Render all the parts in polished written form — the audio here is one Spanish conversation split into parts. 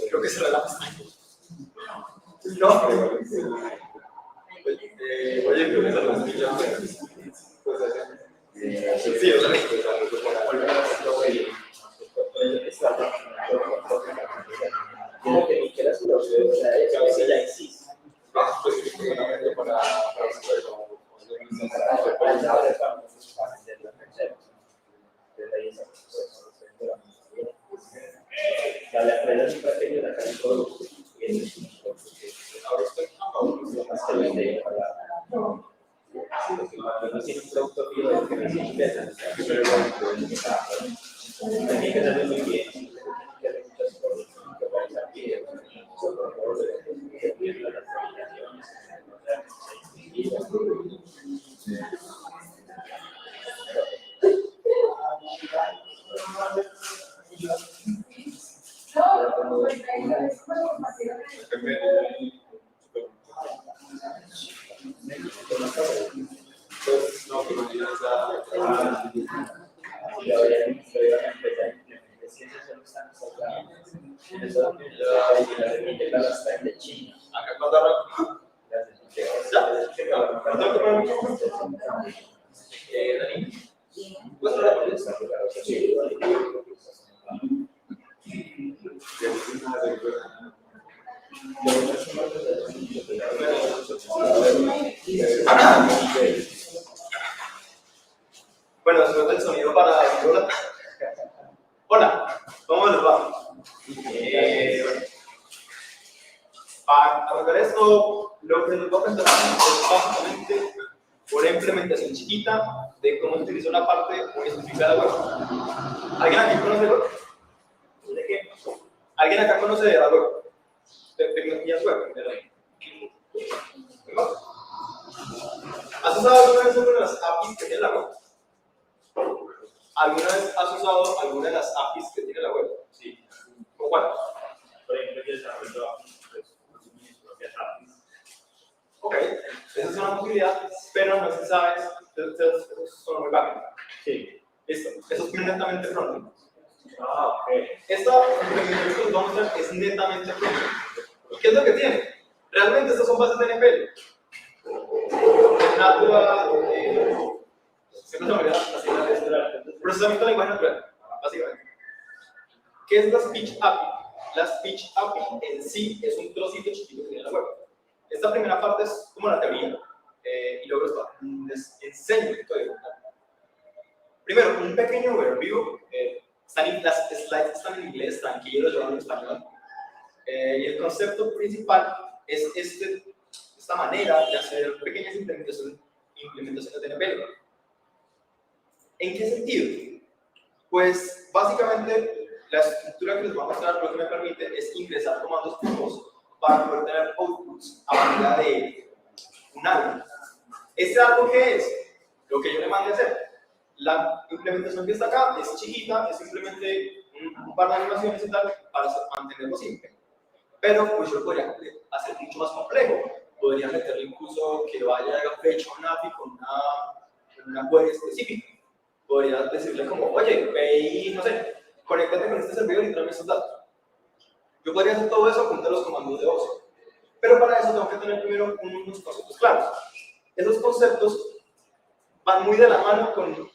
Creo que será la pestaña. No, oye, creo que esa no es ya. Sí, o sea, como que ni quieras lo que ya existe. Específicamente para la empresa es un pequeño de acá en producto. Ahora estoy más que vende para no tiene un producto fijo que me interesa, pero hay que hacerlo muy bien. Que hay muchas cosas que pueden aquí, sobre todo de las actualizaciones. Bueno, después del sonido para hola. Hola, ¿cómo les va? Para arrancar esto, lo que les voy a presentar es básicamente una implementación chiquita de cómo utilizo la parte específica de la web. ¿Alguien aquí conoce web? ¿De qué? ¿Alguien acá conoce de la web? De tecnologías web. ¿Has usado alguna vez alguna de las APIs que tiene la web? ¿Alguna vez has usado alguna de las APIs que tiene la web? Sí. ¿Cómo cuál? Por ejemplo, el desarrollo de APIs, mis propias APIs. Ok, esa es una posibilidad, pero no se sabe, eso suena muy rápido. Sí. Listo, eso es netamente frontend. Ok. Esta implementación que les vamos a hacer es netamente frontend. ¿Y qué es lo que tiene? Realmente estas son bases de NPL. Natural, siempre se me olvida así, procesamiento de lenguaje natural, básicamente. ¿Qué es la Speech API? La Speech API en sí es un trocito chiquito que tiene la web. Esta primera parte es como la teoría, y luego les enseño el código. Primero, un pequeño overview. Las slides están en inglés, tranquilos, yo hablo en español. Y el concepto principal es esta manera de hacer pequeñas implementaciones de NPL. ¿En qué sentido? Pues básicamente la estructura que les voy a mostrar lo que me permite es ingresar comandos tipos para poder tener outputs a manera de un algo. ¿Este algo qué es? Lo que yo le mandé a hacer. La implementación que está acá es chiquita, es simplemente un par de animaciones y tal para mantenerlo simple. Pero pues yo podría hacer mucho más complejo. Podría meterle incluso que vaya a fecha un API con una query específica. Podría decirle como, oye, ve y, no sé, conéctate con este servidor y tráeme esos datos. Yo podría hacer todo eso con los comandos de voz. Pero para eso tengo que tener primero unos conceptos claros. Esos conceptos van muy de la mano con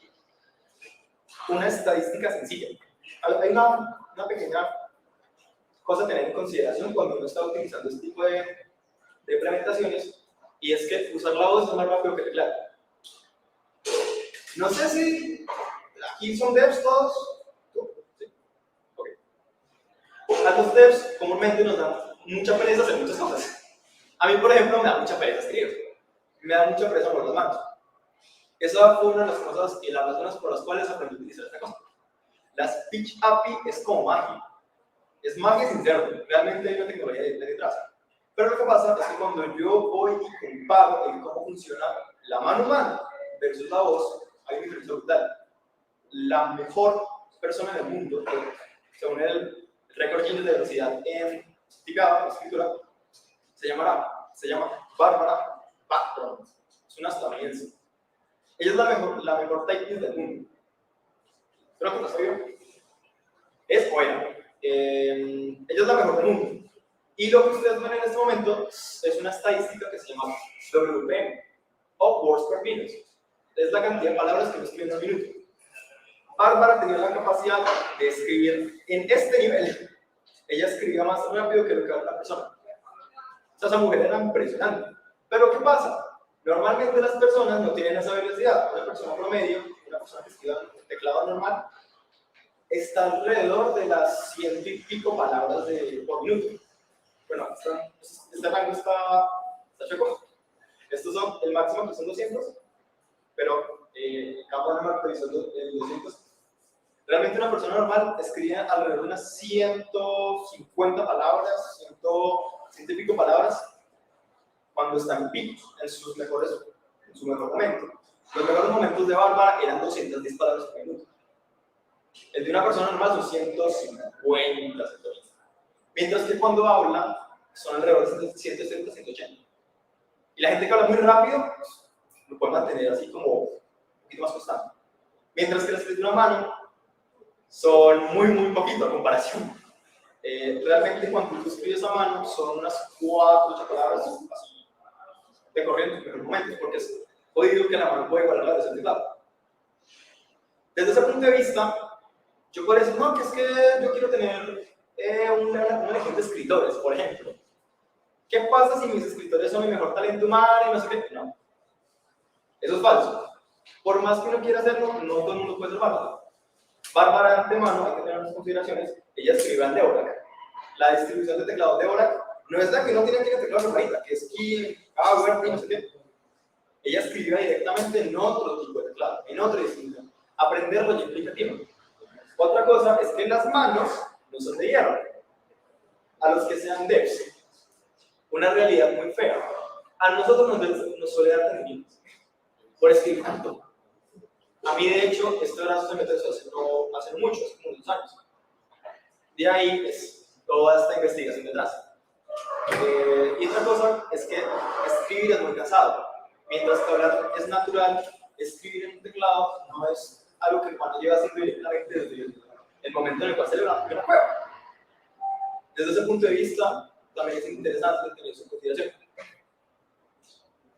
una estadística sencilla. Hay una pequeña cosa a tener en consideración cuando uno está utilizando este tipo de implementaciones, y es que usar la voz es más rápido que teclado. No sé si aquí son devs todos. ¿Sí? Okay. A los devs comúnmente nos dan mucha pereza hacer muchas cosas. A mí, por ejemplo, me da mucha pereza escribir. Me da mucha pereza mover las manos. Esa fue una de las cosas y las razones por las cuales aprendí a utilizar esta cosa. La Speech API es como magia. Es magia sin serlo. Realmente hay una tecnología detrás. Pero lo que pasa es que cuando yo voy y comparo en cómo funciona la mano humana versus la voz, hay una diferencia brutal. La mejor persona del mundo, según el récord Guinness de velocidad en escritura, se llama Barbara Paxton. Es una estadounidense. Ella es la mejor typist del mundo. creo que no sabía, es o era. Ella es la mejor del mundo. Y lo que ustedes ven en este momento es una estadística que se llama WPM, o Words Per Minute. Es la cantidad de palabras que uno escribe en un minuto. Bárbara tenía la capacidad de escribir en este nivel. Ella escribía más rápido que lo que hace la persona. O sea, esa mujer era impresionante. Pero ¿qué pasa? Normalmente las personas no tienen esa velocidad. Una persona promedio, una persona que escribe en teclado normal, está alrededor de las 100 y pico palabras por minuto. Bueno, este rango está chueco. Estos son, el máximo que son 200, pero cada uno marcarizó el 200. Realmente una persona normal escribe alrededor de unas 150 palabras, 100 y pico palabras, cuando está en pico, en su mejor momento. Los mejores momentos de Bárbara eran 210 palabras por minuto. El de una persona normal son 150, 120. Mientras que cuando habla, son alrededor de 170, 180. Y la gente que habla muy rápido, lo puede mantener así como un poquito más constante. Mientras que la escritura a mano son muy poquito a comparación. Realmente cuando tú escribes a mano son unas 4 8 palabras así de corriente en primer momento, porque es jodido que la mano puede igualar la versión de teclado. Desde ese punto de vista, yo puedo decir, no, que es que yo quiero tener una legión de escritores, por ejemplo. ¿Qué pasa si mis escritores son mi mejor talento humano y no sé qué? No. Eso es falso. Por más que uno quiera hacerlo, no todo el mundo puede ser Bárbara. Bárbara de antemano, hay que tener unas consideraciones, ella escribe en Oracle. La distribución de teclados de Oracle no es la que no tiene que ir teclado normalita, que es Key, Power, no sé qué. Ella escribía directamente en otro tipo de teclado, en otra distribución. Aprenderlo ya implica tiempo. Otra cosa es que las manos no son de hierro. A los que sean devs, una realidad muy fea. A nosotros nos suele dar tendimientos por escribir tanto. A mí, de hecho, este brazo se me empezó hace no mucho, hace como 2 años. De ahí es toda esta investigación detrás. Y otra cosa es que escribir es muy cansado. Mientras que hablar es natural, escribir en un teclado no es algo que el humano lleva haciendo directamente desde el momento en el cual se le va a una prueba. Desde ese punto de vista, también es interesante tener eso en consideración.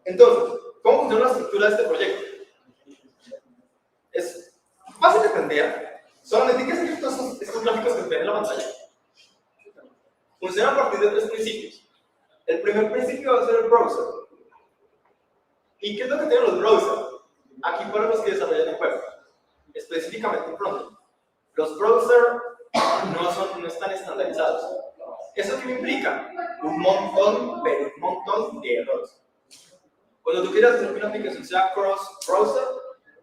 Entonces, ¿cómo funciona la estructura de este proyecto? Es fácil de entender. Solamente hay que seguir todos estos gráficos que se ven en la pantalla. Funciona a partir de 3 principios. El primer principio va a ser el browser. ¿Y qué es lo que tienen los browsers? Aquí para los que desarrollan el juego, específicamente el frontend. Los browsers no están estandarizados. ¿Eso qué me implica? Un montón de errores. Cuando tú quieras hacer que una aplicación sea cross-browser,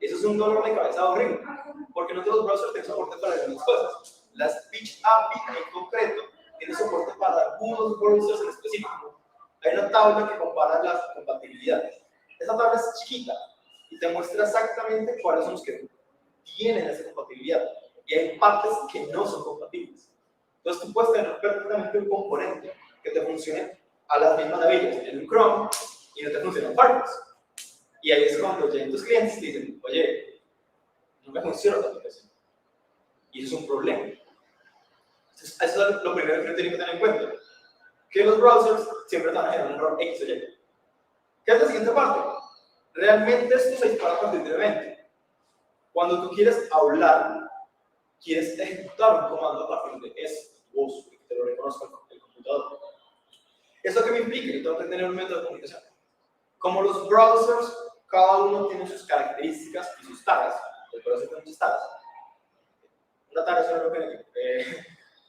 eso es un dolor de cabeza horrible, porque no todos los browsers tienen soporte para algunas cosas. La Speech API en concreto tiene soporte para algunos browsers en específico. Hay una tabla que compara las compatibilidades. Esa tabla es chiquita y te muestra exactamente cuáles son los que tienen esa compatibilidad. Y hay partes que no son compatibles. Entonces tú puedes tener perfectamente un componente que te funcione a las mismas maravillas en un Chrome y no te funciona en Firefox. Y ahí es cuando llegan tus clientes y dicen, oye, no me funciona la aplicación. Y eso es un problema. Entonces, eso es lo primero que uno tiene que tener en cuenta. Que los browsers siempre te van a generar un error X o Y. ¿Qué es la siguiente parte? Realmente esto se dispara a partir de evento. Cuando tú quieres hablar, quieres ejecutar un comando a partir de eso, voz, que te lo reconozca el computador. ¿Eso qué me implica? Yo tengo que tener un método de comunicación. Como los browsers, cada uno tiene sus características y sus tags. El browser tiene muchas tags. Una tag es una que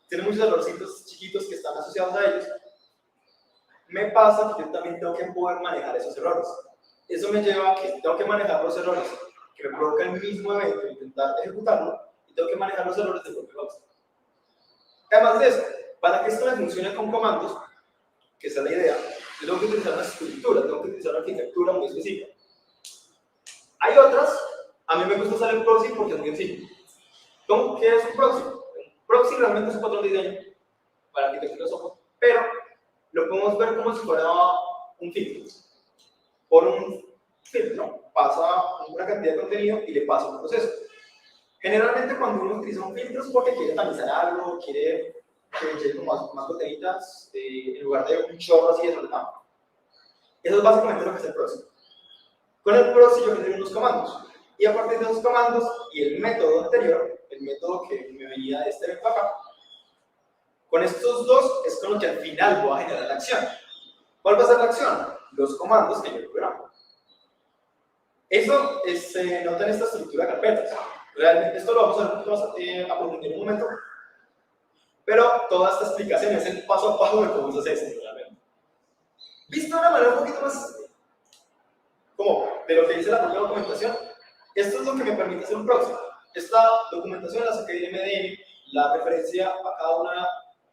tiene muchos errorcitos chiquitos que están asociados a ellos. Me pasa que yo también tengo que poder manejar esos errores. Eso me lleva a que tengo que manejar los errores que me provoca el mismo evento, intentar ejecutarlo, y tengo que manejar los errores del propio browser. Además de eso, para que esto me funcione con comandos, que esa es la idea, yo tengo que utilizar una estructura, tengo que utilizar una arquitectura muy específica. Hay otras, a mí me gusta usar el proxy porque es muy sencillo. ¿Qué es un proxy? Un proxy realmente es un patrón de diseño para arquitectura de software, pero lo podemos ver como si fuera un filtro. Por un filtro pasa una cantidad de contenido y le pasa un proceso. Generalmente cuando uno utiliza un filtro es porque quiere tamizar algo, quiere que llegue como más botellita en lugar de un chorro así desordenado. Eso es básicamente lo que es el proxy. Con el proxy yo genero unos comandos. Y a partir de esos comandos y el método anterior, el método que me venía de este evento acá, con estos dos es con lo que al final voy a generar la acción. ¿Cuál va a ser la acción? Los comandos que yo programo. Eso se nota en esta estructura de carpetas. Realmente esto lo vamos a ver un poquito más a profundizar en un momento. Pero toda esta explicación es el paso a paso de cómo se hace esto, realmente. Visto de una manera un poquito más como de lo que dice la propia documentación, esto es lo que me permite hacer un proxy. Esta documentación la saqué de MDN, la referencia a cada una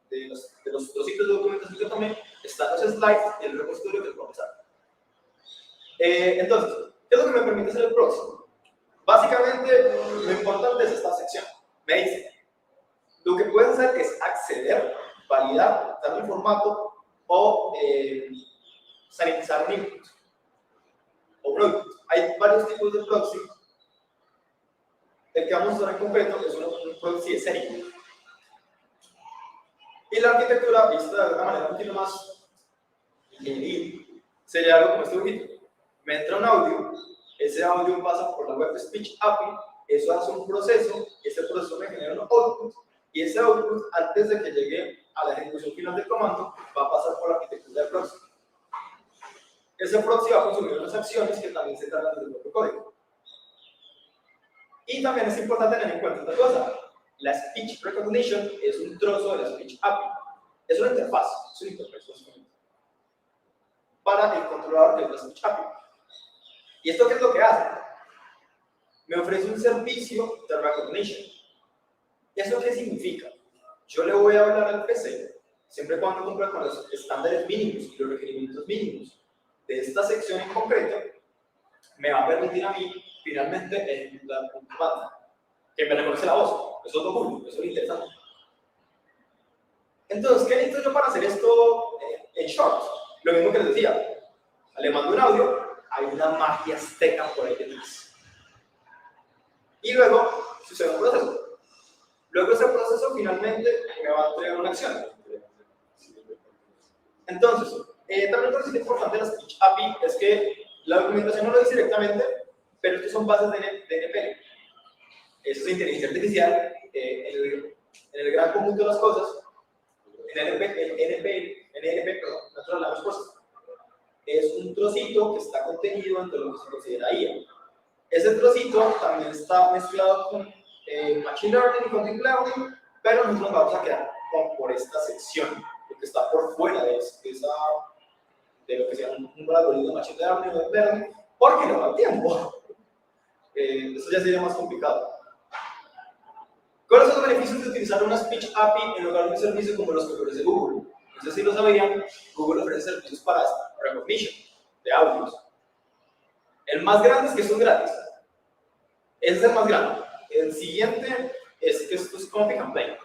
de los trocitos de documentación que tomé, están los slides y el repositorio que puedo empezar. Entonces, ¿qué es lo que me permite hacer el proxy? Básicamente, lo importante es esta sección. Me dice, lo que puedes hacer es acceder, validar, darle un formato o sanitizar un input. O un output. Hay varios tipos de proxy. El que vamos a usar en concreto es un proxy de serie. Y la arquitectura, vista de alguna manera un poquito más ingenieril, sería algo como este dibujito. Me entra un audio, ese audio pasa por la web speech API, eso hace un proceso, ese proceso me genera un output, y ese output, antes de que llegue a la ejecución final del comando, va a pasar por la arquitectura del proxy. Ese proxy va a consumir unas acciones que también se tratan del propio código. Y también es importante tener en cuenta otra cosa. La speech recognition es un trozo de la speech API. Es una interfaz, es una interfaz para el controlador que es la speech API. ¿Y esto qué es lo que hace? Me ofrece un servicio de recognition. ¿Eso qué significa? Yo le voy a hablar al PC, siempre y cuando cumpla con los estándares mínimos y los requerimientos mínimos de esta sección en concreto, me va a permitir a mí finalmente ejecutar un comando que me reconoce la voz. Eso es lo cool, eso es lo interesante. Entonces, ¿qué necesito yo para hacer esto en short? Lo mismo que les decía, le mando un audio, hay una magia azteca por ahí detrás. Y luego sucede un proceso. Luego ese proceso finalmente me va a entregar una acción. Entonces, también otra cosa importante de la Speech API es que la documentación no lo dice directamente, pero estos son bases de NPL. Eso es inteligencia artificial en el gran conjunto de las cosas. En NLP, Natural Language Processing, es un trocito que está contenido entre lo que se considera IA. Ese trocito también está mezclado con Machine Learning y con Deep Learning, pero nosotros nos vamos a quedar por esta sección, lo que está por fuera de lo que sea un algoritmo de Machine Learning o Deep Learning, porque no da tiempo. Eso ya sería más complicado. ¿Cuáles son los beneficios de utilizar una Speech API en lugar de un servicio como los que ofrece Google? No sé si lo sabían, Google ofrece servicios para recognition de audios. El más grande es que esto es gratis. Ese es el más grande. El siguiente es que esto es como pick and play.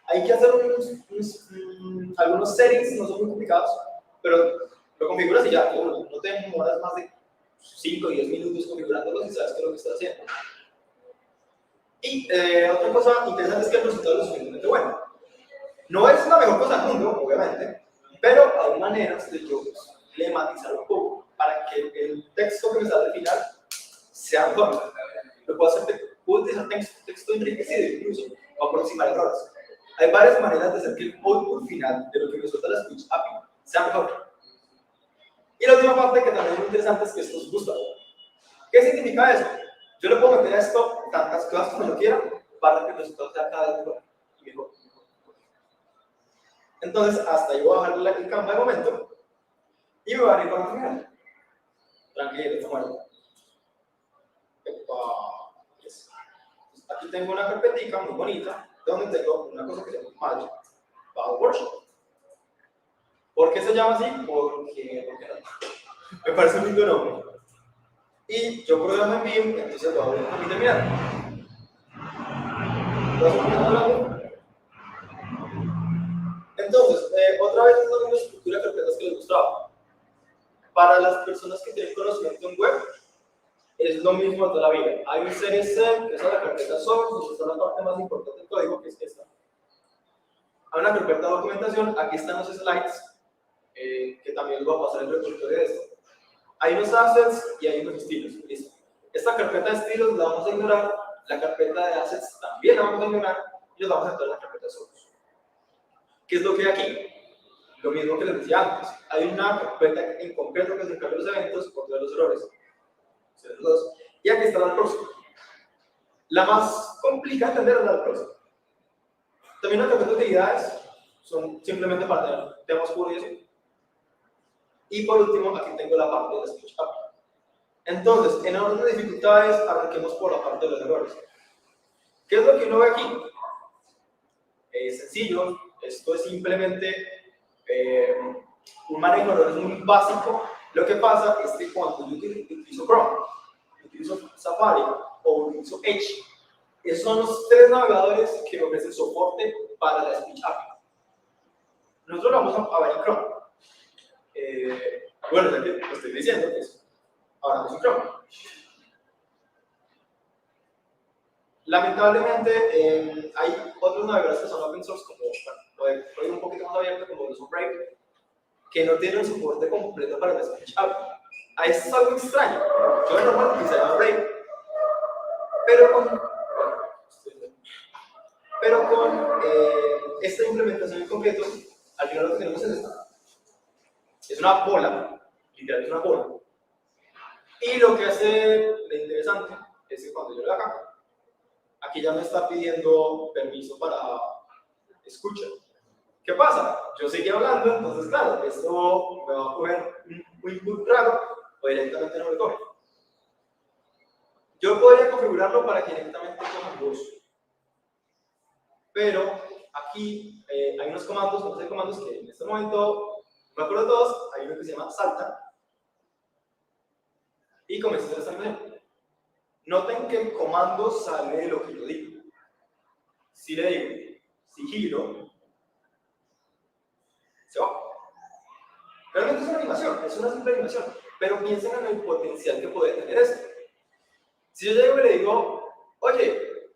Hay que hacer algunos settings, no son muy complicados, pero lo configuras y ya, no te demoras más de 5 o 10 minutos configurándolo si sabes qué es lo que estás haciendo. Y otra cosa interesante es que el resultado es suficientemente bueno. No es la mejor cosa del mundo, obviamente, pero hay maneras de yo lematizar un poco para que el texto que me sale al final sea mejor. Lo puedo utilizar texto enriquecido incluso, o aproximar errores. Hay varias maneras de hacer que el output final de lo que me suelta la Speech API sea mejor. Y la última parte que también es muy interesante es que esto es bootable. ¿Qué significa eso? Yo le puedo meter a esto tantas cosas como yo quiera para que el resultado sea cada vez mejor y mejor. Entonces, hasta ahí voy a bajar el campo de momento y me voy a ir para el final. Tranquilo, está muerto. Yes. Aquí tengo una carpetica muy bonita donde tengo una cosa que se llama Magic Workshop. ¿Por qué se llama así? Porque me parece un lindo nombre. Y yo programo en Vim, entonces lo voy a terminar. Entonces, otra vez es la misma estructura de carpetas que les mostraba. Para las personas que tienen conocimiento en web, es lo mismo de toda la vida. Hay un CSC, que es la carpeta source, donde está la parte más importante del código, que es esta. Hay una carpeta de documentación, aquí están los slides, que también les voy a pasar el repositorio de esto. Hay unos assets y hay unos estilos. Listo. Esta carpeta de estilos la vamos a ignorar, la carpeta de assets también la vamos a ignorar, y los vamos a entrar en la carpeta de source. ¿Qué es lo que hay aquí? Lo mismo que les decía antes. Hay una carpeta en concreto que se encarga de los eventos, por todos los errores. Y aquí está la próxima. La más complicada de entender es la próxima. También las carpetas de utilidades son simplemente para tener temas puros y así. Y por último, aquí tengo la parte de Speech API. Entonces, en orden de dificultades, arranquemos por la parte de los errores. ¿Qué es lo que uno ve aquí? Es sencillo, esto es simplemente un manejo de errores muy básico. Lo que pasa es que cuando yo utilizo Chrome, utilizo Safari o utilizo Edge, esos son los tres navegadores que me ofrecen soporte para la Speech API. Nosotros lo vamos a ver en Chrome. Bueno, ya que lo estoy diciendo, pues ahora es en Chrome. Lamentablemente, hay otros navegadores que son open source, como, bueno, puede un poquito más abierto, como los Brave, que no tienen soporte completo para la Speech API. Ahí es algo extraño. Yo normalmente utilizaría Brave, pero con esta implementación en concreto, al final lo que tenemos es esta. Es una bola, literal es una bola. Y lo que hace lo interesante es que cuando yo le hago aquí ya me está pidiendo permiso para escucha. ¿Qué pasa? Yo seguí hablando, entonces claro, esto me va a coger un input raro o directamente no me coge. Yo podría configurarlo para que directamente coja voz. Pero aquí hay unos comandos que en este momento, no me acuerdo de todos, hay uno que se llama salta. Y comienza a hacer esta animación. Noten que el comando sale de lo que yo digo. Si le digo sigilo, se va. Realmente es una animación, es una simple animación, pero piensen en el potencial que puede tener esto. Si yo llego y le digo, oye,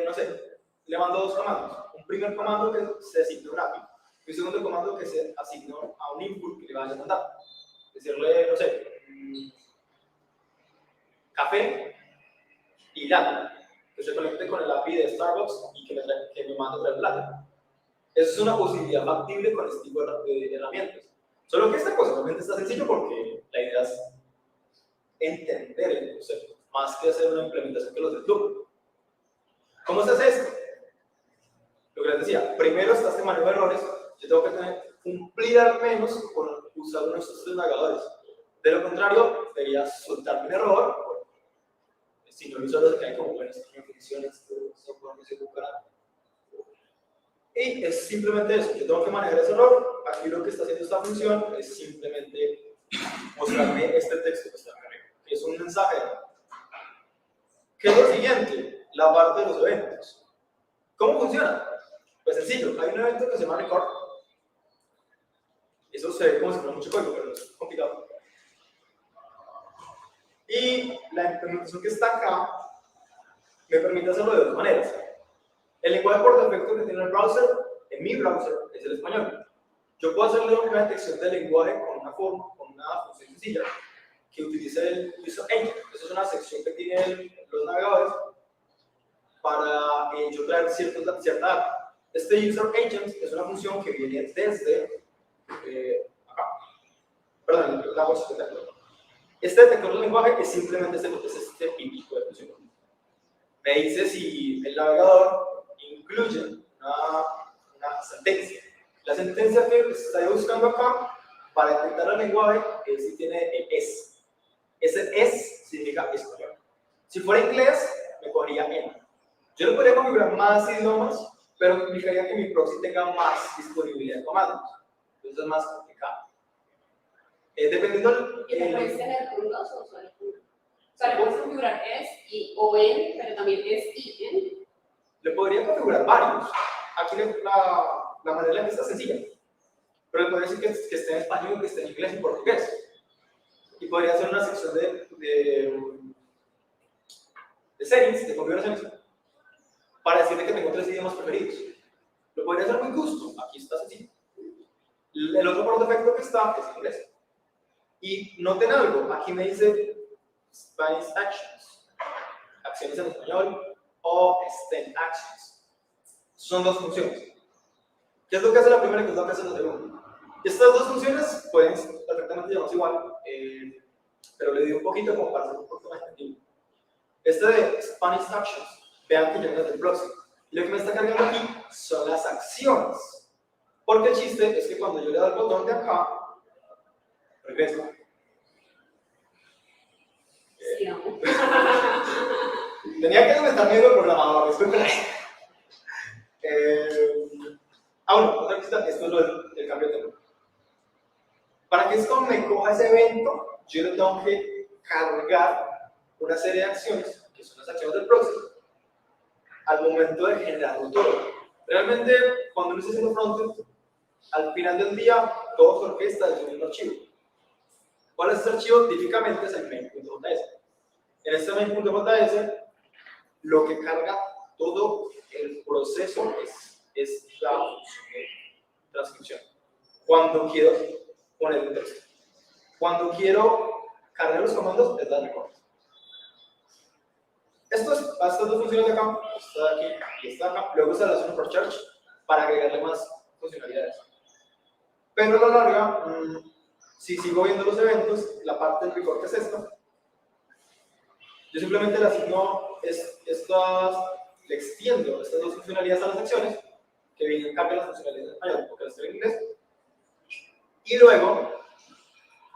no sé, le mando dos comandos. Un primer comando que se asigna un API y un segundo comando que se asigna a un input que le vaya a mandar. Decirle, no sé, café y latte, que se conecte con el API de Starbucks y que me mande el latte. Eso es una posibilidad factible con este tipo de herramientas. Solo que esta cosa realmente está sencillo porque la idea es entender el concepto, más que hacer una implementación que los deslumbra. ¿Cómo se hace esto? Lo que les decía, primero está este manejo de errores. Yo tengo que cumplir al menos con usar uno de estos tres navegadores. De lo contrario, debería soltarme un error. Si no lo uso, se cae como, bueno, esto no funciona, esto no se ocupará. Y es simplemente eso, yo tengo que manejar ese error. Aquí lo que está haciendo esta función es simplemente mostrarme este texto que está acá arriba, que es un mensaje. ¿Qué es lo siguiente? La parte de los eventos. ¿Cómo funciona? Pues sencillo, hay un evento que se llama record. Eso se ve como si fuera mucho código, pero no es complicado. Y la implementación que está acá me permite hacerlo de dos maneras. El lenguaje por defecto que tiene el browser, en mi browser, es el español. Yo puedo hacerle una detección del lenguaje con una función sencilla que utilice el user engine. Esa es una sección que tienen los navegadores para yo traer cierta data. Este user engine es una función que viene desde acá. Perdón, la voz detector. Este detector del lenguaje es simplemente este típico de función. Me dice si el navegador incluye una sentencia. La sentencia que estoy buscando acá para detectar el lenguaje es si tiene el es. Ese es significa español. Si fuera inglés, me cogería en. Yo no podría configurar más idiomas, pero implicaría que mi proxy tenga más disponibilidad de comandos. Entonces es más complicado. Dependiendo del. ¿Y te puedes tener crudos o solo crudo? O sea, le puedes configurar es y o en, pero también es y en. Le podría configurar varios. Aquí la manera en que está sencilla. Pero le podría decir que esté en español, que esté en inglés y portugués. Y podría hacer una sección de settings, de configuraciones, para decirle que tengo 3 idiomas preferidos. Lo podría hacer muy gusto, aquí está sencillo. El otro por defecto que está es inglés. Y noten algo, aquí me dice Spanish Actions, acciones en español, o STEM Actions. Son 2 funciones. ¿Qué es lo que hace la primera y qué es lo que hace la segunda? Estas 2 funciones pueden perfectamente llamarse igual, pero le di un poquito como para hacer un poco más entendible. Este de Spanish Actions, vean que ya no es del próximo. Y lo que me está cargando aquí son las acciones. Porque el chiste es que cuando yo le doy el botón de acá, regreso. Sí, amo. Tenía que estar medio programador, disculpen. Bueno, otra cosita, esto es lo del cambio de tema. Para que esto me coja ese evento, yo le tengo que cargar una serie de acciones, que son las acciones del proxy, al momento de generarlo todo. Realmente, cuando uno está haciendo frontend, al final del día, todo se orquesta desde un mismo archivo. ¿Cuál es este archivo? Típicamente es el main.js. En este main.js, lo que carga todo el proceso es la función de transcripción. Cuando quiero poner un texto. Cuando quiero cargar los comandos, es la record. Estas 2 funciones de acá, esta de aquí y esta de acá, luego se las uno por charge para agregarle más funcionalidades. Pero a la larga, si sigo viendo los eventos, la parte del record que es esta, yo simplemente le asigno le extiendo estas 2 funcionalidades a las acciones, que vienen cambian las funcionalidades en español, porque las estoy en inglés, y luego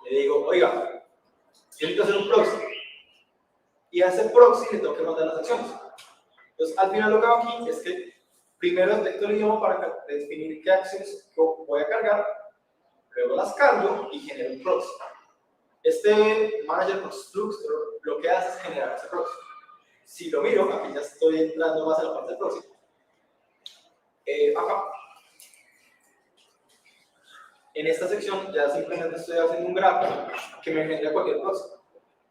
le digo, oiga, yo necesito hacer un proxy, y a ese proxy le tengo que mandar las acciones. Entonces, al final lo que hago aquí es que primero detecto el idioma para definir qué acciones voy a cargar, luego las cargo y genero un proxy. Este manager constructor lo que hace es generar ese proxy. Si lo miro, aquí ya estoy entrando más a la parte del proxy. Acá. En esta sección ya simplemente estoy haciendo un grafo que me genera cualquier proxy.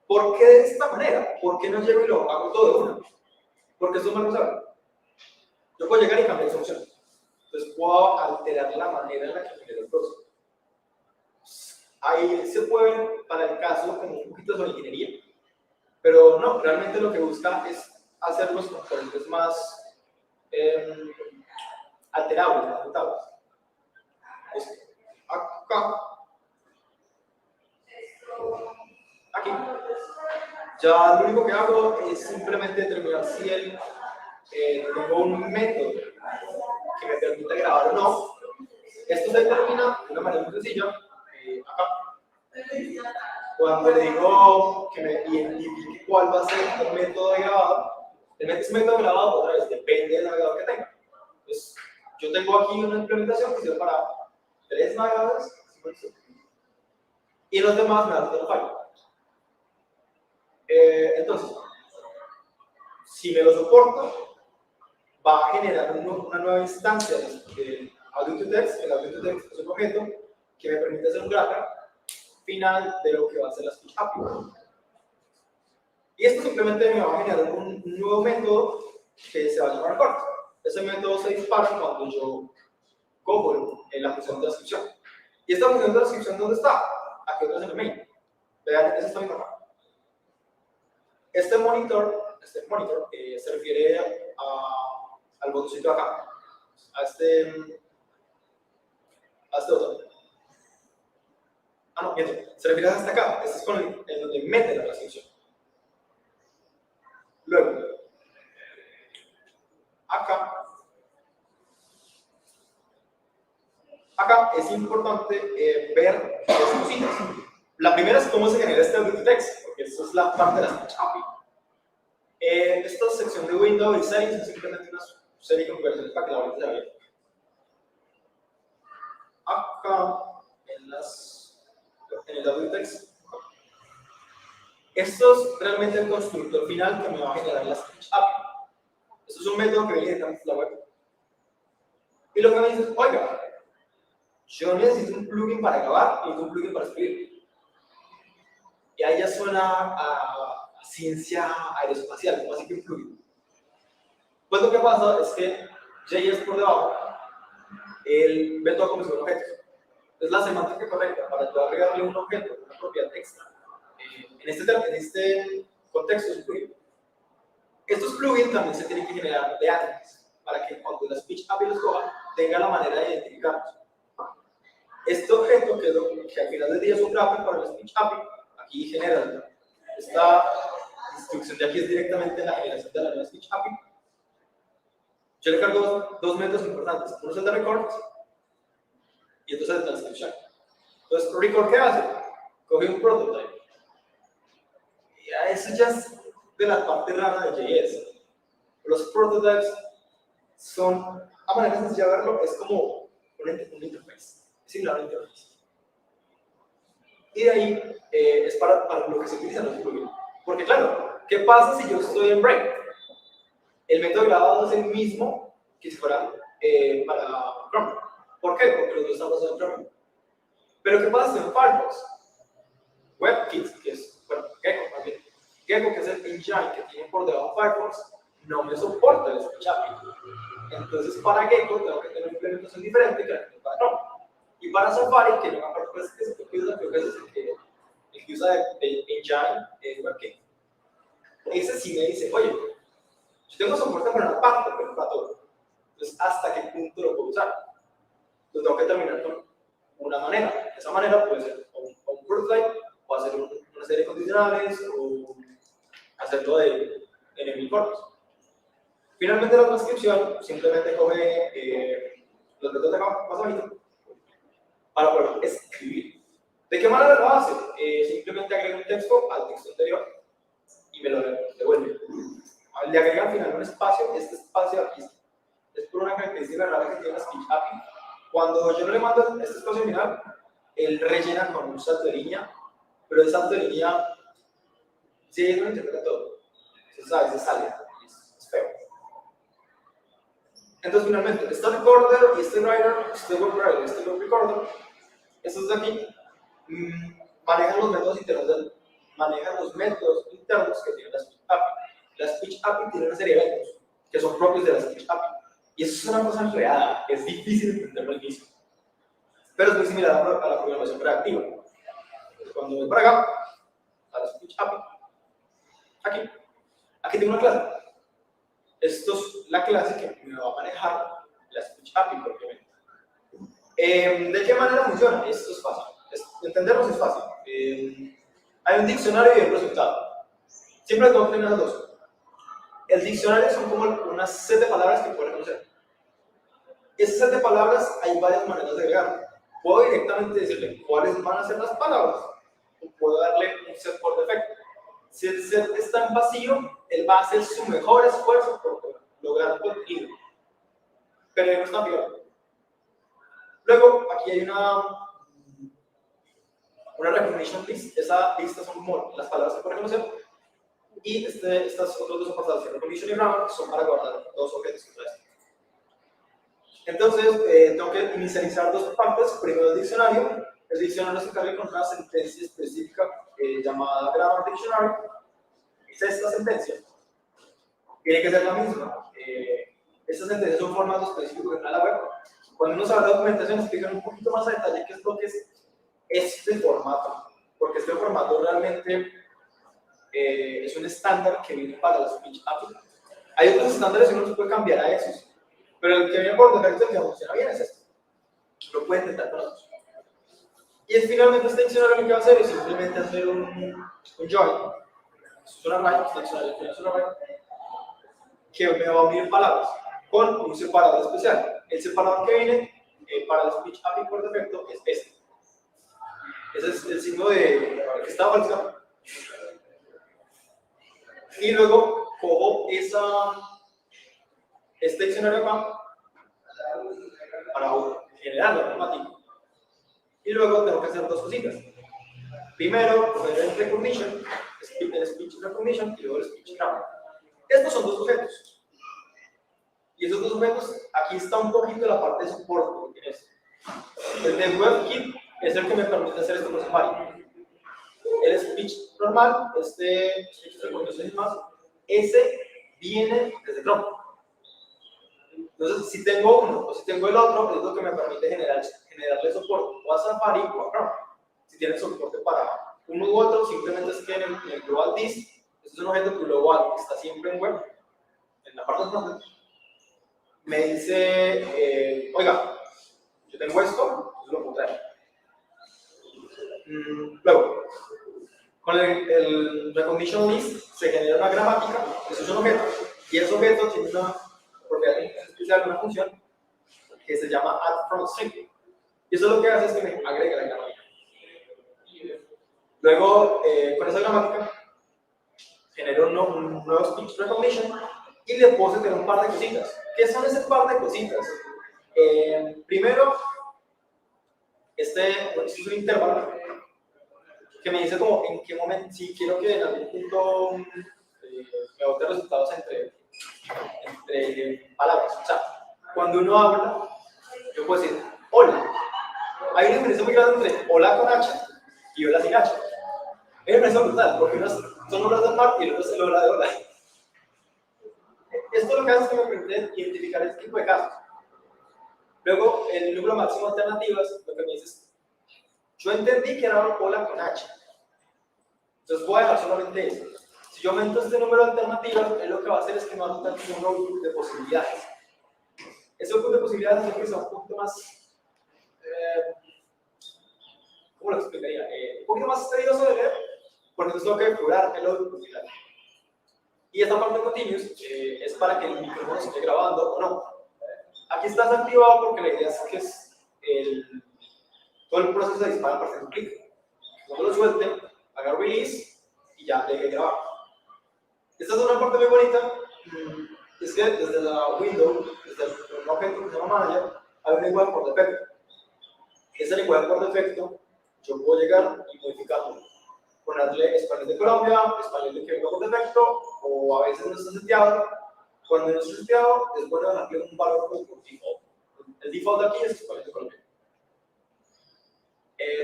¿Por qué de esta manera? ¿Por qué no llego y lo hago todo de una? Porque esto es más saber. Yo puedo llegar y cambiar esa opción. Entonces puedo alterar la manera en la que genero el proxy. Ahí se puede ver para el caso como un poquito sobre ingeniería. Pero no, realmente lo que busca es hacer los componentes más alterables, más mutables. Acá. Aquí. Ya lo único que hago es simplemente determinar si tengo un método que me permita grabar o no. Esto se determina de una manera muy sencilla. Acá. Cuando le digo que me identifique cuál va a ser el método de grabado, ese método de grabado otra vez depende del navegador que tenga. Entonces, yo tengo aquí una implementación que sirve para 3 navegadores y los demás me dan otro file. Entonces, si me lo soporto, va a generar una nueva instancia de audio to text. El audio to text es un objeto que me permite hacer un wrapper final de lo que va a ser la speech API. Y esto simplemente me va a generar un nuevo método que se va a llamar record. Ese método se dispara cuando yo cojo en la función de transcripción. ¿Y esta función de transcripción dónde está? Aquí otra vez en el main. Vean, esa está mi acá. Este monitor se refiere al botoncito acá, a este botón. No, miento, se refiere hasta acá. Este es en donde mete la transcripción. Luego, acá es importante ver 2 cositas. La primera es cómo se genera este audio to text, porque esto es la parte de la speech API. Esta sección de Windows y Settings es simplemente una serie de configuraciones para que la ahorita se vea. Acá, en el audio text, esto es realmente el constructor final que me va a generar la speech API. Esto es un método que viene de la web. Y lo que me dice es, oiga, yo necesito un plugin para grabar y un plugin para escribir. Y ahí ya suena a ciencia aeroespacial, como así que un fluido. Pues lo que pasa es que JS por debajo, él ve todo como si fuera un objeto. Entonces la semántica correcta para yo agregarle un objeto, una propiedad extra, en este contexto es un fluido. Estos plugins también se tienen que generar de antes, para que cuando la speech API los coja, tenga la manera de identificarlos. Este objeto, que es lo que al final del día es un wrapper para la speech API, aquí genera esta instrucción de aquí es directamente la generación de la nueva speech API. Yo le cargo dos métodos importantes. Uno es el de record y entonces el de transcripción. Entonces, record, ¿qué hace? Coge un prototype. Y eso ya es de la parte rara de JS. Los prototypes son, a manera sencilla de verlo, es como un interface. Es similar a un interface. Y de ahí es para lo que se utilizan los plugins. Porque claro, ¿qué pasa si yo estoy en break? El método grabado es el mismo que si fuera para Chrome. ¿Por qué? Porque los dos están basados en Chrome. Pero ¿qué pasa si en Firefox? WebKit, que es, bueno, Gecko también. Gecko, que es el engine que tiene por debajo Firefox, no me soporta el speech API. Entonces, para Gecko tengo que tener una implementación diferente que la que tengo para Chrome. Y para Safari, que no me acuerdo cuál es el que usa, creo que ese es el que usa el engine WebKit. Ese sí me dice, oye, yo tengo soporte para una parte, pero para todo. Entonces, ¿hasta qué punto lo puedo usar? Lo tengo que terminar con una manera. Esa manera puede ser un prototype, o hacer una serie de condicionales, o hacerlo en mil formas. Finalmente, la transcripción simplemente coge los datos de acá, más abajo, para poder escribir. ¿De qué manera lo hace? Simplemente agrega un texto al texto anterior y me lo devuelve. Le agrega al final un espacio, este espacio aquí es por una característica rara que tiene la speech API. Cuando yo no le mando este espacio final, él rellena con un salto de línea, pero el salto de línea, sí, él no interpreta todo. Se sale, es feo. Entonces, finalmente, este recorder y este writer, este web writer y este web recorder, estos de aquí, manejan los métodos internos que tiene la speech API. La speech API tiene una serie de métodos que son propios de la speech API. Y eso es una cosa enredada, es difícil entenderlo al inicio. Pero es muy similar a la programación reactiva. Cuando voy para acá, a la speech API, aquí tengo una clase. Esto es la clase que me va a manejar la speech API propiamente. ¿De qué manera funciona? Esto es fácil. Entenderlo es fácil. Hay un diccionario y un resultado. Siempre tengo que tener las dos. El diccionario son como unas set de palabras que puedo reconocer. Ese set de palabras hay varias maneras de agregarlo. Puedo directamente decirle cuáles van a ser las palabras, o puedo darle un set por defecto. Si el set está en vacío, él va a hacer su mejor esfuerzo por lograr contenido. Pero no está bien. Luego, aquí hay una recognition list. Esa lista son como las palabras que puedo reconocer. Y estas otros dos apartados, recognition y grammar, son para guardar dos objetos que traes. Entonces, tengo que inicializar dos partes. Primero el diccionario. El diccionario se encarga con una sentencia específica llamada Grammar Dictionary. Es esta sentencia. Tiene que ser la misma. Estas sentencias son formatos específicos en la web. Cuando uno sabe la documentación, explican un poquito más a detalle qué es lo que es este formato. Porque este formato realmente es un estándar que viene para la speech API. Hay otros estándares que uno se puede cambiar a esos. Pero el que viene por defecto, el que funciona bien es este. Lo puede intentar con otros. Y finalmente este diccionario lo que va a hacer es simplemente hacer un join. Es una array, este diccionario es una array, que me va a unir palabras con un separador especial. El separador que viene para la speech API por defecto es este. Ese es el signo de que está validado. Y luego cojo este diccionario acá para generarlo automático. Y luego tengo que hacer dos cositas. Primero, coger el recognition, el speech recognition y luego el speech grammar. Estos son dos objetos. Y esos dos objetos, aquí está un poquito la parte de soporte que tienes. El de WebKit es el que me permite hacer esto con Safari. el speech normal, speech recognition y más, ese viene desde Chrome. Entonces, si tengo uno o si tengo el otro, es lo que me permite generarle soporte o a Safari o a Chrome. Si tienen soporte para uno u otro, simplemente es que en el global disk, esto es un objeto global que está siempre en web, en la parte de frontend, me dice, oiga, yo tengo esto, entonces lo puedo traer. Luego, con el recognition list se genera una gramática, eso es un objeto, y ese objeto tiene una propiedad especial, una función que se llama add from string. Y eso lo que hace es que me agrega la gramática. Luego, con esa gramática, genero un nuevo speech recognition y le puedo tener un par de cositas. ¿Qué son ese par de cositas? Primero, este es un intervalo que me dice como en qué momento, si quiero que en algún punto me bote resultados entre palabras. O sea, cuando uno habla, yo puedo decir hola. Hay una diferencia muy grande entre hola con H y hola sin H. Es una diferencia brutal, porque unas son horas del mar y el otro es el hola de hola. Esto lo que hace es que me permite identificar este tipo de casos. Luego, el número máximo de alternativas, lo que me dice es, yo entendí que era hola con H. Entonces voy a dejar solamente eso. Si yo aumento este número de alternativas, él lo que va a hacer es que me va a dar un output de posibilidades. Ese output de posibilidades es que sea un poquito más, ¿cómo lo explicaría? Un poquito más tedioso de leer, porque entonces tengo que depurar el output de posibilidades. Y esta parte de continuous es para que el micrófono se esté grabando o no. Aquí está desactivado porque la idea es que todo el proceso se dispara a partir de un clic. Cuando lo suelte, haga release y ya deje de grabar. Esta es una parte muy bonita, es que desde la window, desde el objeto que se llama manager, hay un lenguaje por defecto. Ese lenguaje por defecto, yo puedo llegar y modificarlo. Ponerle español de Colombia, español de Quebec por defecto, o a veces no está seteado. Cuando no está seteado, es bueno dejarle un valor por default. El default de aquí es español de Colombia.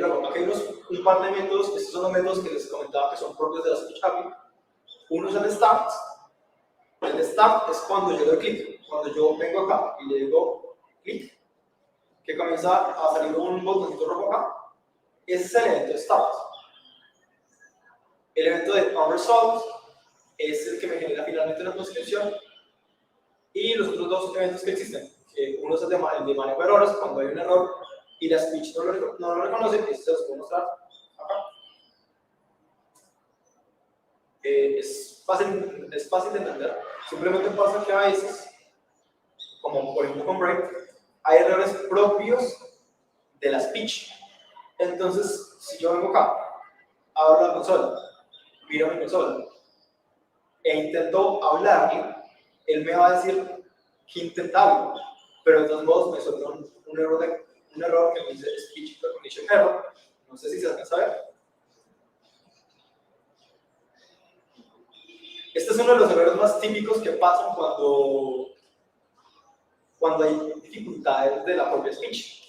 Luego, aquí hay un par de métodos, estos son los métodos que les comentaba que son propios de la Speech API. Uno es el start. El start es cuando yo doy clic. Cuando yo vengo acá y le digo clic, que comienza a salir un botoncito rojo acá, ese es el evento start. El evento de unresolved es el que me genera finalmente una transcripción. Y los otros dos eventos que existen, uno es el de manejo de errores, cuando hay un error y la speech no lo reconoce, y se los puedo mostrar acá. Es fácil de entender. Simplemente pasa que a veces, como por ejemplo con break, hay errores propios de la speech. Entonces, si yo vengo acá, abro la consola, miro mi consola e intento hablarle, él me va a decir que intentaba, pero de todos modos me suelta un error que me dice speech recognition error. No sé si se alcanza a ver. Este es uno de los errores más típicos que pasan cuando hay dificultades de la propia speech,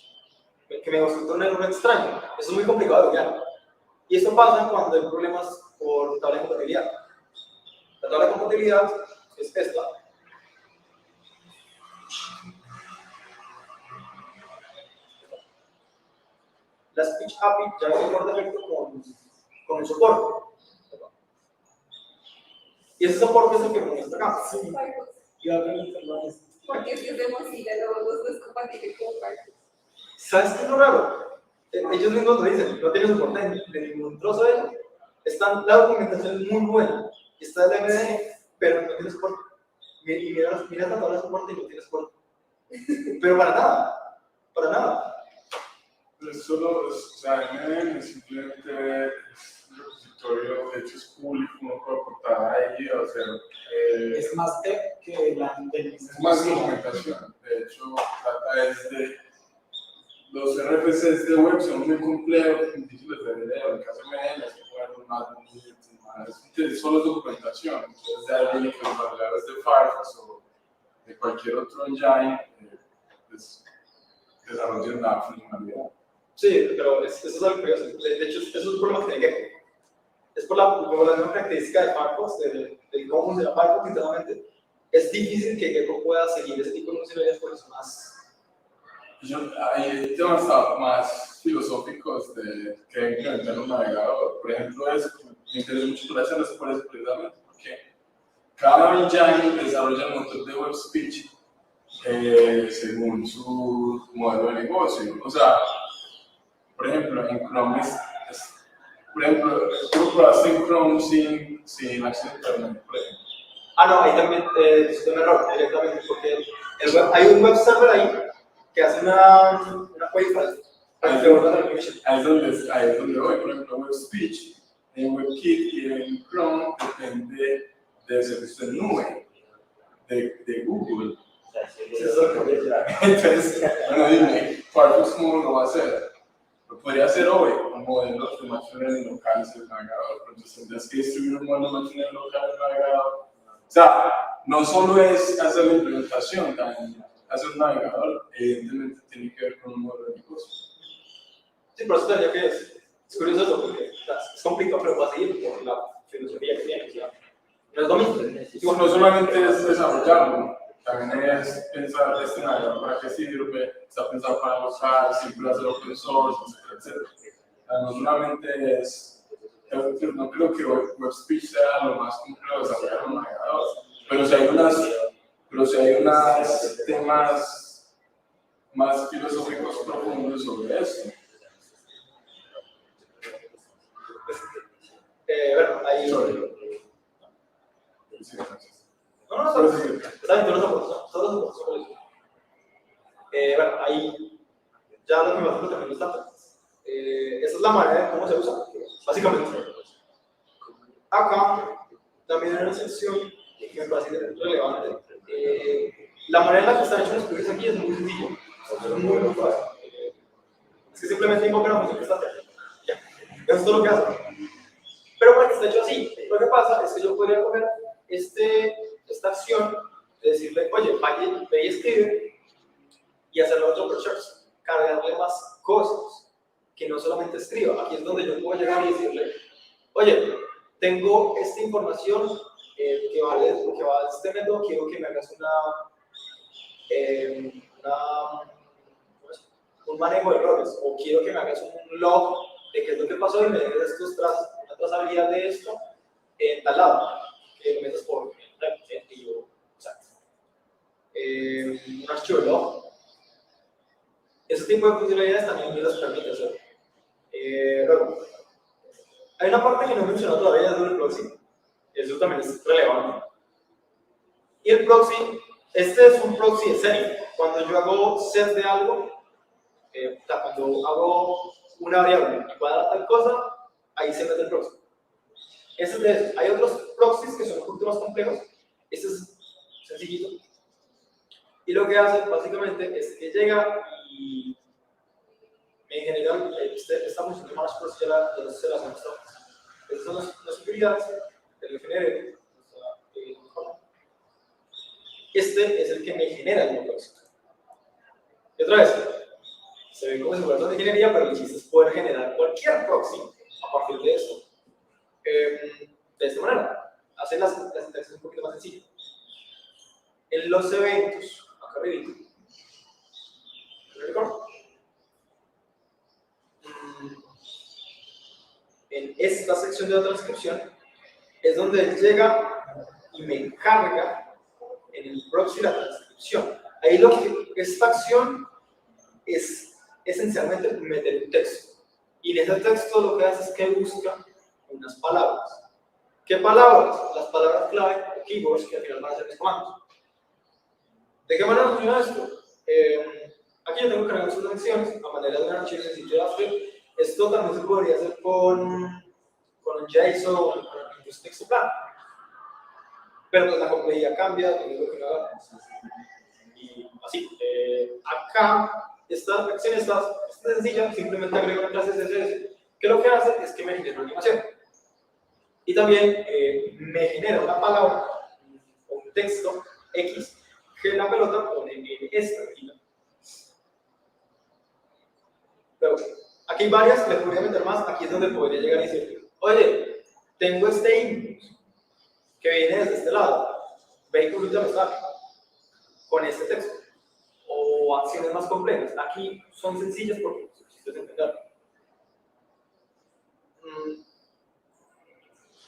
que me resulta un error extraño. Eso es muy complicado de lograr. Y esto pasa cuando hay problemas por tabla de compatibilidad. La tabla de compatibilidad es esta. La Speech API ya viene por defecto con un soporte. Y ese soporte es el que me muestra acá. Porque si es de Mozilla, no es compatible con Firefox. ¿Sabes qué es lo raro? Ellos mismos lo dicen, no tienen soporte de ningún trozo de él. La documentación es muy buena. Está el MD, pero no tiene soporte. Y mira la tabla de soporte y no tiene soporte. Pero para nada. Para nada. Pero es solo, o sea, MDN simplemente es un repositorio, de hecho es público, uno puede aportar ahí, o sea, es más tech que la del es más documentación. De hecho, trata es de los RFCs de web son muy complejos, difíciles de leer. En el caso de MDN es que poner más, solo es documentación. Entonces, de ahí que los valores de Firefox o de cualquier otro engine pues, desarrollen la funcionalidad. Sí, pero eso es algo curioso. De hecho, eso es un problema que tiene Gecko. es por la misma característica de Firefox, del cómo funciona Firefox internamente. Es difícil que Gecko pueda seguir ese tipo de funcionalidades porque son más. Hay temas más filosóficos que implementar un navegador. Por ejemplo, me interesa mucho por hacerlo por eso precisamente, porque cada engine desarrolla un montón de web speech según su modelo de negocio. O sea, por ejemplo, en Chrome por ejemplo, tú probaste en Chrome sin acceso a internet, por ejemplo. No, ahí también es un error directamente, porque hay un web server ahí que hace una query file. Ahí es donde voy, por ejemplo, web speech en WebKit y en Chrome depende de servicio en nube de Google. Entonces, bueno, dime, Firefox cómo lo va a hacer. Lo podría hacer hoy con modelos de machine learning locales en el navegador, pero entonces tendrías que distribuir un modelo de machine learning local en el navegador. O sea, no solo es hacer la implementación, también hacer un navegador, evidentemente tiene que ver con un modelo de negocio. Sí, pero eso tendría que es curioso eso, porque es complicado, pero va a seguir por la filosofía que tiene. O sea, no es lo mismo. No solamente es desarrollarlo, también es pensar este navegador para qué sirve, está pensado para local, siempre hacer open source, etc. No solamente es, no creo que WebSpeech sea lo más complejo de desarrollar un navegador, pero si hay unos temas más filosóficos profundos sobre eso. Bueno, ahí. Sí, gracias. No, está bien, todos los aportes son coleccionados. Bueno, ahí ya lo que más también está. Esa es la manera de cómo se usa, básicamente. Acá también hay una sección que me parece relevante. La manera en la que están hechos los plugins aquí es muy sencillo, es muy fácil. Es que simplemente invocan la función que está atrás. Ya, eso es todo lo que hace. Pero para que esté hecho así, lo que pasa es que yo podría coger esta acción de decirle, oye, ve y escribe y hacerlo otro process, cargarle más cosas, que no solamente escriba. Aquí es donde yo puedo llegar y decirle, oye, tengo esta información que va de este método, quiero que me hagas un manejo de errores, o quiero que me hagas un log de qué es lo que pasó y me des una trazabilidad de esto en tal lado, que lo metas por un archivo de log. Ese tipo de funcionalidades también me las permite hacer. Luego, hay una parte que no he mencionado todavía sobre el proxy. Eso también es relevante. Y el proxy, este es un proxy de serie. Cuando yo hago set de algo, cuando hago una variable y va a dar tal cosa, ahí se mete el proxy. Hay otros proxies que son un poquito más complejos. Este es sencillito. Y lo que hace básicamente es que llega y me genera esta función de manage proxy, ya se las he mostrado. Estas son las utilidades del FNR. Este es el que me genera el proxy. Y otra vez, se ve como si fuera una ingeniería, pero el chiste es poder generar cualquier proxy a partir de esto. De esta manera, hacer la sintaxis un poquito más sencilla. En los eventos, acá arriba, en esta sección de la transcripción, es donde él llega y me carga en el proxy la transcripción. Ahí esta acción es esencialmente meter un texto. Y en ese texto lo que hace es que busca unas palabras. ¿Qué palabras? Las palabras clave o keywords que al final van a ser mis comandos. ¿De qué manera funciona esto? Aquí yo tengo cargadas unas acciones a manera de un archivo sencillo de ASCII. Esto también se podría hacer con un JSON o con un texto plano. Pero pues la complejidad cambia dependiendo de lo que uno haga. Y así, acá esta acción está sencilla, simplemente agrego una clase CSS que lo que hace es que me genera una animación. Y también me genera una palabra o un texto X que la pelota pone en esta fila. Pero aquí hay varias, le podría meter más, aquí es donde podría llegar y decir, oye, tengo este input que viene desde este lado, vehículo de mensaje, con este texto, o acciones más complejas. Aquí son sencillas porque necesitas entenderlo.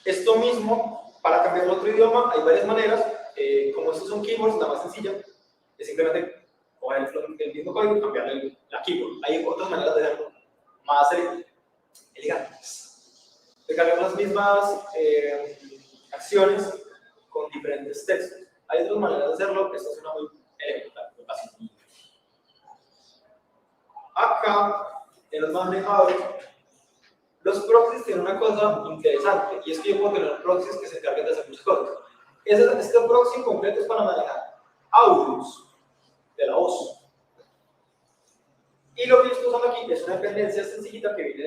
Esto mismo, para cambiar otro idioma, hay varias maneras. Como estos son keywords, la más sencilla es simplemente coger el mismo código y cambiarle la keyword. Hay otras maneras de hacerlo más elegantes. De cambiar las mismas acciones con diferentes textos. Hay otras maneras de hacerlo, esta es una muy elemental, muy fácil. Acá, en los manejadores, los proxies tienen una cosa interesante, y es que yo puedo tener proxies que se encarguen de hacer muchas cosas. Este proxy en concreto es para manejar audios de la voz. Y lo que yo estoy usando aquí es una dependencia sencillita que viene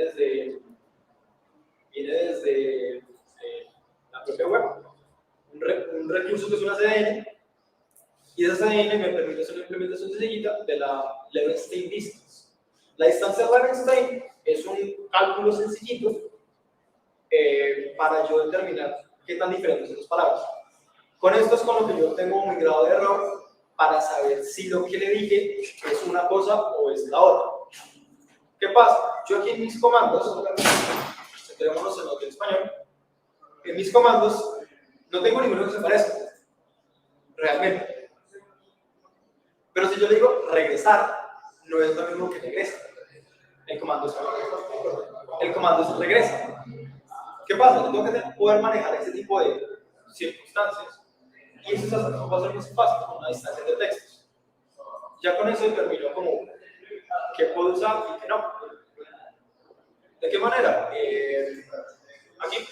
desde la propia web. Un recurso que es una CDN, y esa CDN me permite hacer una implementación sencillita de la Levenstein Distance. La distancia Levenstein es un cálculo sencillito para yo determinar qué tan diferentes son las palabras. Con esto es con lo que yo tengo mi grado de error para saber si lo que le dije es una cosa o es la otra. ¿Qué pasa? Yo aquí en mis comandos, centrémonos en lo que es español, en mis comandos no tengo ninguno que se parezca, realmente. Pero si yo le digo regresar, no es lo mismo que regresa. El comando es regresa. ¿Qué pasa? Yo tengo que poder manejar ese tipo de circunstancias. Y eso va a ser muy fácil con una distancia de textos. Ya con eso determino como qué puedo usar y qué no. ¿De qué manera? Aquí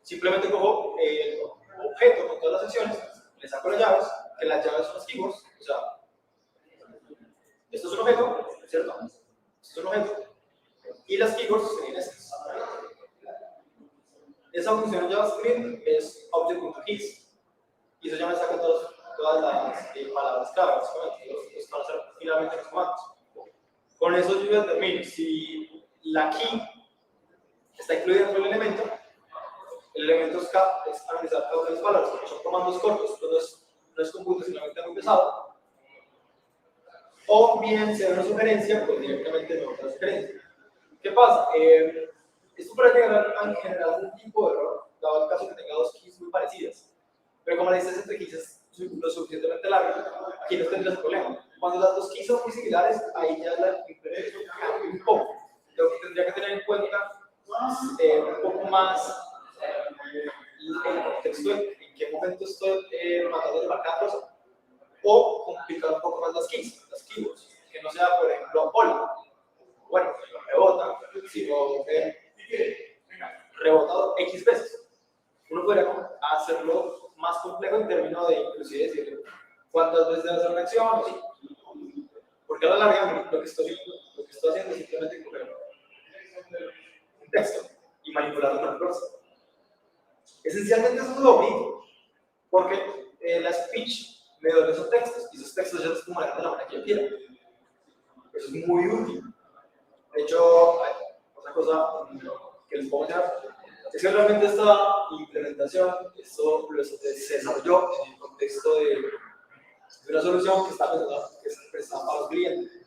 simplemente cojo el objeto con todas las secciones, le saco las llaves, que las llaves son las keywords. O sea, esto es un objeto, ¿cierto? Esto es un objeto. Y las keywords serían estas. Esa función en JavaScript es object.keys. Y eso ya me saca todas las palabras clave, básicamente, para hacer finalmente los comandos. Con eso yo determino si la key está incluida dentro del elemento. El elemento es analizar cada una de las palabras, porque son comandos cortos, no es computacionalmente muy pesado. O bien, si hay una sugerencia, pues directamente me otra sugerencia. ¿Qué pasa? Esto puede llegar a generar un tipo de error, dado el caso que tenga dos keys muy parecidas. Pero como la distancia entre keys es lo suficientemente larga, aquí no tendrías problema. Cuando las dos keys son muy similares, ahí ya la implementación cambia un poco. Lo que tendría que tener en cuenta un poco más el contexto, en qué momento estoy tratando de marcar cosas, o complicar un poco más las keywords, que no sea, por ejemplo, hola, bueno, rebota, sino rebotado X veces. Uno podría hacerlo más complejo en términos de inclusive decirle cuántas veces debe hacer una acción, ¿sí? Porque a la larga lo que estoy haciendo es simplemente coger un texto y manipularlo con el proceso. Esencialmente eso es lo bonito, porque la speech me da esos textos, y esos textos ya los puedo manejar de la manera que yo quiera. Eso es muy útil. De hecho, hay otra cosa que les puedo enseñar, es que realmente esta implementación, esto se desarrolló en el contexto de una solución que está pensada para los clientes.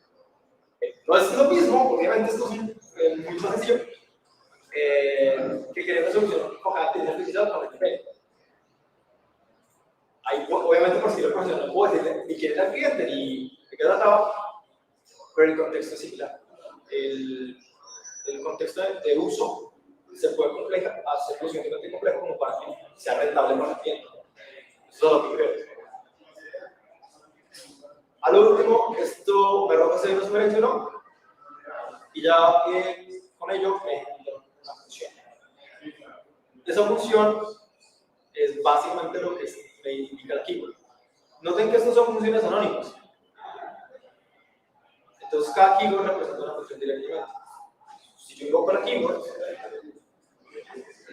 No es lo mismo, obviamente esto es muy más sencillo, que querer una solución con inteligencia artificial para el cliente. Obviamente, por si lo profesional no puedo decirle ni quién es el cliente ni de qué trataba, pero el contexto es similar. El contexto de uso se puede hacer lo suficientemente complejo como para que sea rentable para el cliente. Eso es lo que creo. A lo último, esto me roba hacer una sugerencia o no, y ya con ello me genero una función. Esa función es básicamente lo que me indica el keyword. Noten que estos son funciones anónimas. Entonces, cada keyword representa una función directamente. Si yo invoco la keyword,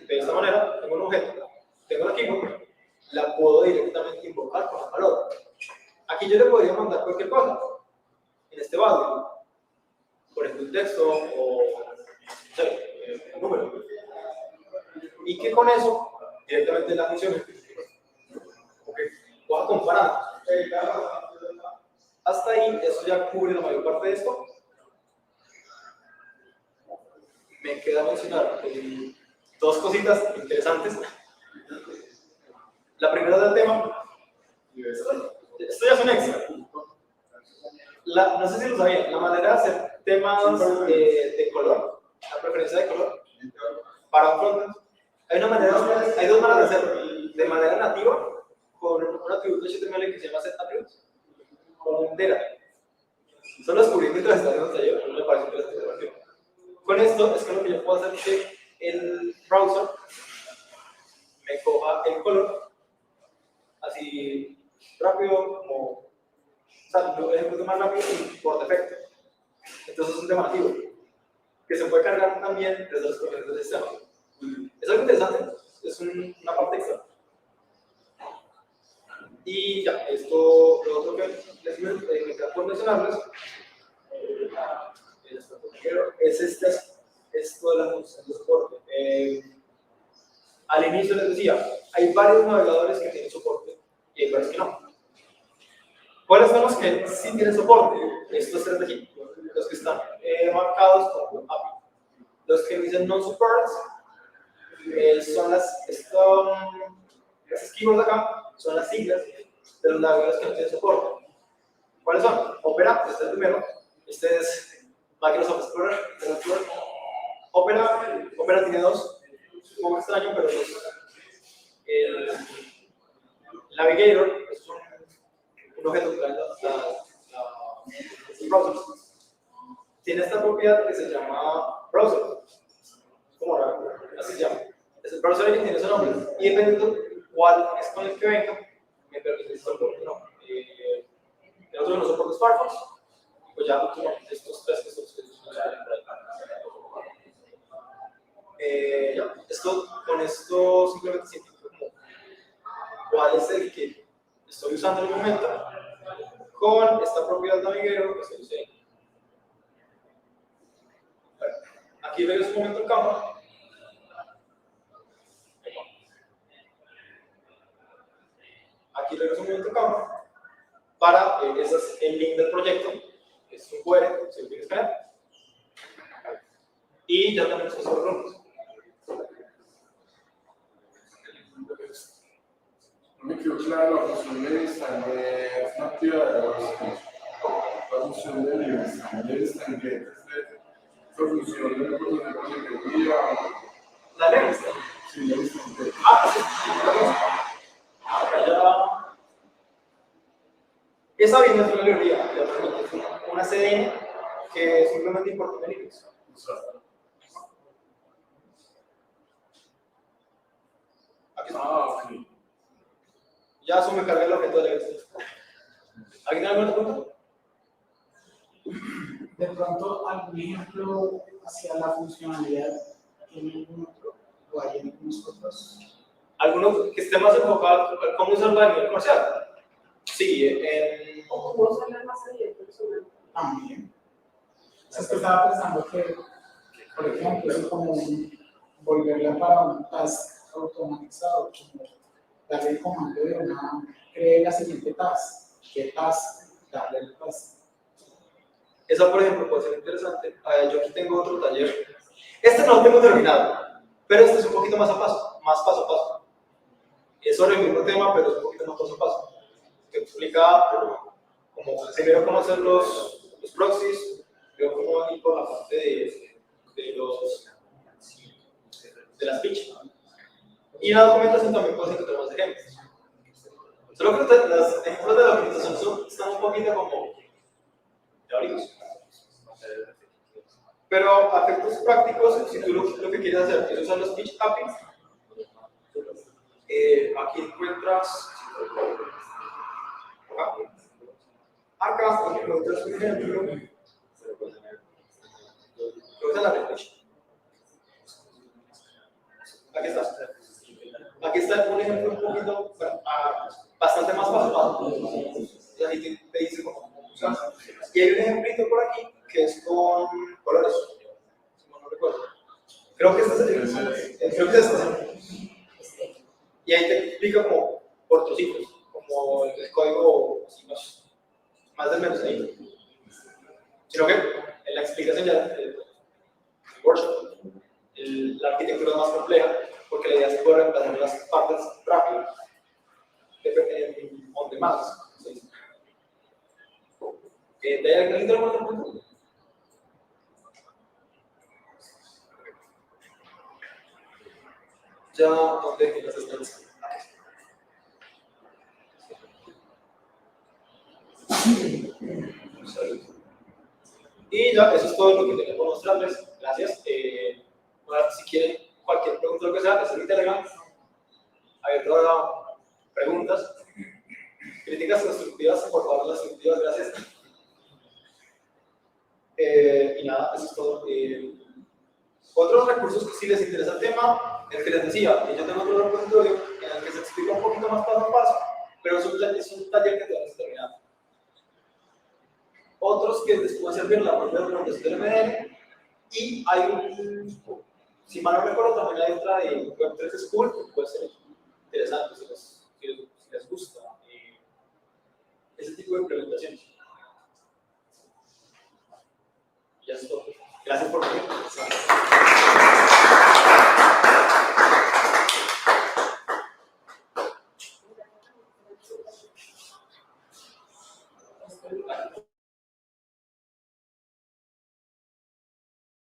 de esta manera, tengo un objeto, tengo la keyword, la puedo directamente invocar con el valor. Aquí yo le podría mandar cualquier cosa en este value, por ejemplo, un texto o no sé, un número. ¿Y y que con eso directamente la función. Ok, voy a comparar. Hasta ahí, eso ya cubre la mayor parte de esto. Me queda mencionar dos cositas interesantes. La primera del tema, esto ya es un extra. No sé si lo sabían, la manera de hacer temas de color, la preferencia de color, para un frontend, hay dos maneras de hacerlo. De manera nativa, con un atributo HTML que se llama setAttributes, con un data. Solo descubrí mientras estaba en el taller, no me parece interesante. Con esto es que lo que yo puedo hacer es que el browser me coja el color así rápido, como, o sea, lo ejecuto más rápido y por defecto. Entonces es un tema nativo que se puede cargar también desde los componentes del sistema. Es algo interesante, es una parte extra. Y ya, esto, lo otro que me queda por mencionarles es esto de la función de soporte. Al inicio les decía, hay varios navegadores que tienen soporte y hay varios que no. ¿Cuáles son los que sí tienen soporte? Estos tres de aquí, los que están marcados como API. Los que dicen non-support son esas keywords de acá, son las siglas de los navegadores que no tienen soporte. ¿Cuáles son? Opera, este es el primero. Este es Microsoft Explorer. Opera tiene dos, un poco extraño, pero dos. El Navigator es un objeto que trae el browser. Tiene esta propiedad que se llama browser. ¿Cómo raro? Así se llama. Es el browser que tiene ese nombre. Y dependiendo cuál es con el que venga, me permite el soporte o no. Nosotros no soportamos Firefox, pues ya últimamente estos tres que son los que ya, con esto simplemente siento como cuál es el que estoy usando en el momento con esta propiedad Navigator que estoy usando. Aquí regreso un momento en cámara. Aquí regreso un momento en cámara. Para, ese es el link del proyecto, es un QR, si lo quieres ver. Y ya tenemos los errores. No me quedó clara la función de Instant, es nativa de JavaScript. La función de Instant Get, esta función de librería. ¿La lees? Sí, la Instant Get. Ya. Esa viene de una librería, es una CDN que simplemente importa en Linux. Aquí está. Ok. Ya eso me carga el objeto de Linux. ¿Alguien tiene alguna pregunta? De pronto, algún ejemplo hacia la funcionalidad en algún otro o hay en algunos otros. ¿Alguno que esté más enfocado en cómo usarlo a nivel comercial? Sí, O cómo usarla más a nivel personal. También. Es que estaba pensando que, por ejemplo, es como volverla para un task automatizado, como darle el comando de cree la siguiente task. ¿Qué task? Darle el task. esa, por ejemplo, puede ser interesante. Yo aquí tengo otro taller. Este no lo tengo terminado, pero este es un poquito más paso a paso. Es sobre el mismo tema, pero es un poquito más paso a paso. Que explica como primero cómo hacer los proxies, luego cómo ir por la parte de las pitch. Y en la documentación también puedes encontrar más ejemplos. Solo que los ejemplos de la documentación están un poquito como teóricos. Pero a efectos prácticos, si tú lo que quieres hacer es usar los pitch APIs, aquí encuentras acá encuentras un ejemplo. Lo usan la red pitch. Aquí está un ejemplo un poquito, bastante más paso a paso. Y ahí te dice cómo usar. Y hay un ejemplito por aquí que es con colores, si no recuerdo. Creo que este es Y ahí te explica como por trocitos, como el código así, más desmenuzadito. Sino que en la explicación ya del workshop, la arquitectura es más compleja, porque la idea es poder reemplazar las partes rápido, on demand. ¿Sí? ¿De ahí alguien tiene alguna pregunta? Ya, ¿dónde las están? Y ya, eso es todo lo que tenía por mostrarles. Gracias. Bueno, si quieren cualquier pregunta, lo que sea, es en mi Telegram. Abierto a preguntas. Críticas constructivas, por favor, las constructivas, gracias. Y nada, eso es todo. Otros recursos que si les interesa el tema, el que les decía, yo tengo otro repositorio en el que se explica un poquito más paso a paso, pero es un taller que todavía no está terminado. Otros que les pueden servir la propia documentación del MDN, y hay un, si mal no recuerdo, también hay otra de Web3 School, que puede ser interesante si les gusta ese tipo de implementaciones. Ya es todo. Gracias por venir.